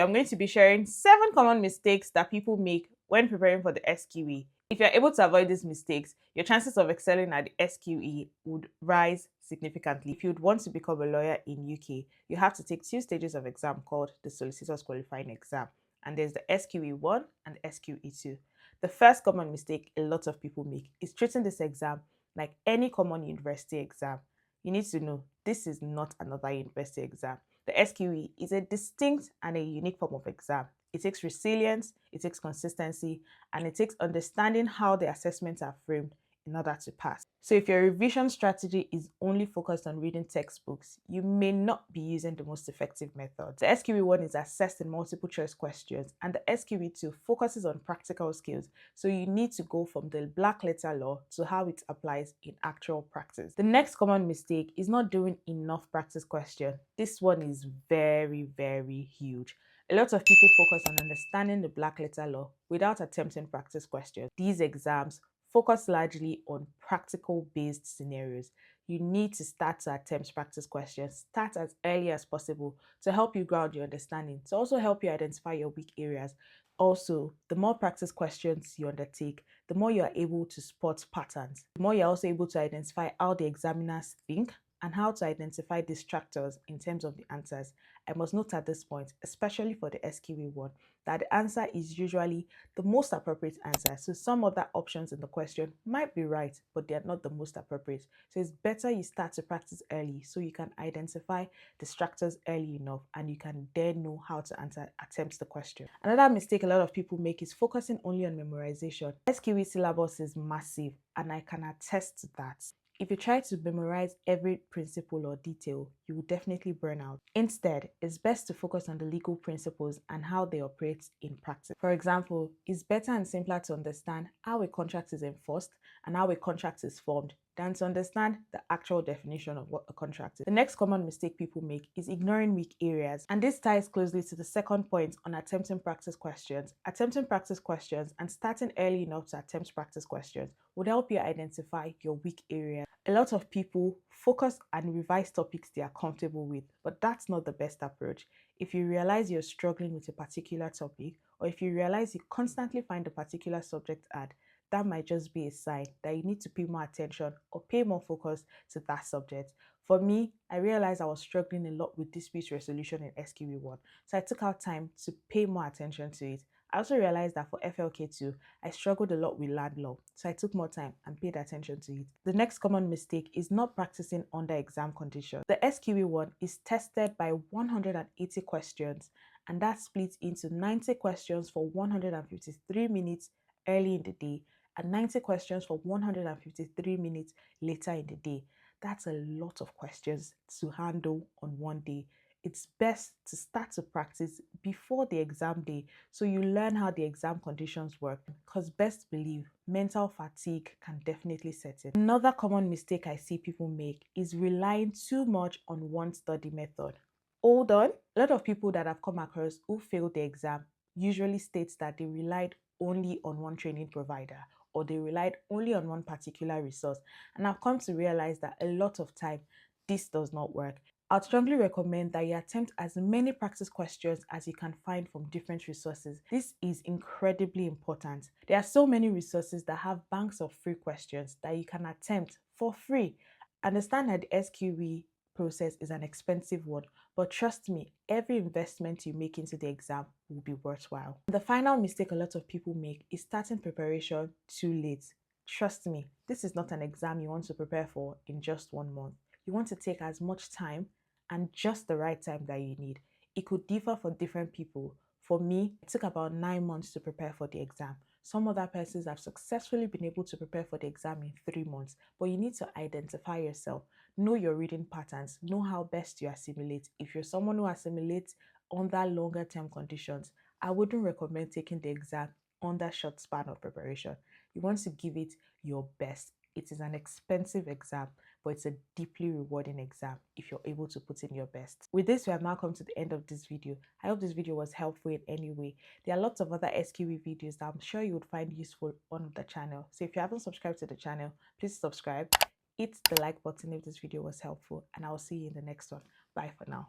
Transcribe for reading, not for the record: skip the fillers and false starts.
I'm going to be sharing 7 common mistakes that people make when preparing for the SQE. If you're able to avoid these mistakes, your chances of excelling at the SQE would rise significantly. If you'd want to become a lawyer in UK, you have to take 2 stages of exam called the Solicitor's Qualifying Exam. And there's the SQE1 and the SQE2. The first common mistake a lot of people make is treating this exam like any common university exam. You need to know this is not another university exam. The SQE is a distinct and a unique form of exam. It takes resilience, it takes consistency, and it takes understanding how the assessments are framed in order to pass. So if your revision strategy is only focused on reading textbooks, you may not be using the most effective method. The SQE1 is assessed in multiple choice questions, and the SQE2 focuses on practical skills. So you need to go from the black letter law to how it applies in actual practice. The next common mistake is not doing enough practice questions. This one is very, very huge. A lot of people focus on understanding the black letter law without attempting practice questions. These exams focus largely on practical based scenarios. You need to start to attempt practice questions. Start as early as possible to help you ground your understanding, to also help you identify your weak areas. Also, the more practice questions you undertake, the more you are able to spot patterns. The more you're also able to identify how the examiners think and how to identify distractors in terms of the answers. I must note at this point, especially for the SQE1, that the answer is usually the most appropriate answer. So some other options in the question might be right, but they are not the most appropriate. So it's better you start to practice early so you can identify distractors early enough and you can then know how to attempt the question. Another mistake a lot of people make is focusing only on memorization. SQE syllabus is massive and I can attest to that. If you try to memorize every principle or detail, you will definitely burn out. Instead, it's best to focus on the legal principles and how they operate in practice. For example, it's better and simpler to understand how a contract is enforced and how a contract is formed than to understand the actual definition of what a contract is. The next common mistake people make is ignoring weak areas, and this ties closely to the second point on attempting practice questions. Attempting practice questions and starting early enough to attempt practice questions would help you identify your weak areas. A lot of people focus and revise topics they are comfortable with, but that's not the best approach. If you realize you're struggling with a particular topic, or if you realize you constantly find a particular subject hard, that might just be a sign that you need to pay more attention or pay more focus to that subject. For me, I realized I was struggling a lot with dispute resolution in SQE1, so I took out time to pay more attention to it. I also realized that for FLK2, I struggled a lot with land law, so I took more time and paid attention to it. The next common mistake is not practicing under exam conditions. The SQE1 is tested by 180 questions, and that splits into 90 questions for 153 minutes early in the day and 90 questions for 153 minutes later in the day. That's a lot of questions to handle on one day. It's best to start to practice before the exam day so you learn how the exam conditions work, because best believe mental fatigue can definitely set in. Another common mistake I see people make is relying too much on one study method. Hold on, a lot of people that I've come across who failed the exam usually states that they relied only on one training provider or they relied only on one particular resource, and I've come to realize that a lot of time this does not work. I'd strongly recommend that you attempt as many practice questions as you can find from different resources. This is incredibly important. There are so many resources that have banks of free questions that you can attempt for free. Understand that the SQE process is an expensive one, but trust me, every investment you make into the exam will be worthwhile. The final mistake a lot of people make is starting preparation too late. Trust me, this is not an exam you want to prepare for in just 1 month. You want to take as much time and just the right time that you need. It could differ for different people. For me, it took about 9 months to prepare for the exam. Some other persons have successfully been able to prepare for the exam in 3 months, but you need to identify yourself, know your reading patterns, know how best you assimilate. If you're someone who assimilates under longer term conditions, I wouldn't recommend taking the exam under short span of preparation. You want to give it your best. It is an expensive exam, but it's a deeply rewarding exam if you're able to put in your best. With this, we have now come to the end of this video. I hope this video was helpful in any way. There are lots of other SQE videos that I'm sure you would find useful on the channel. So if you haven't subscribed to the channel, please subscribe. Hit the like button if this video was helpful, and I'll see you in the next one. Bye for now.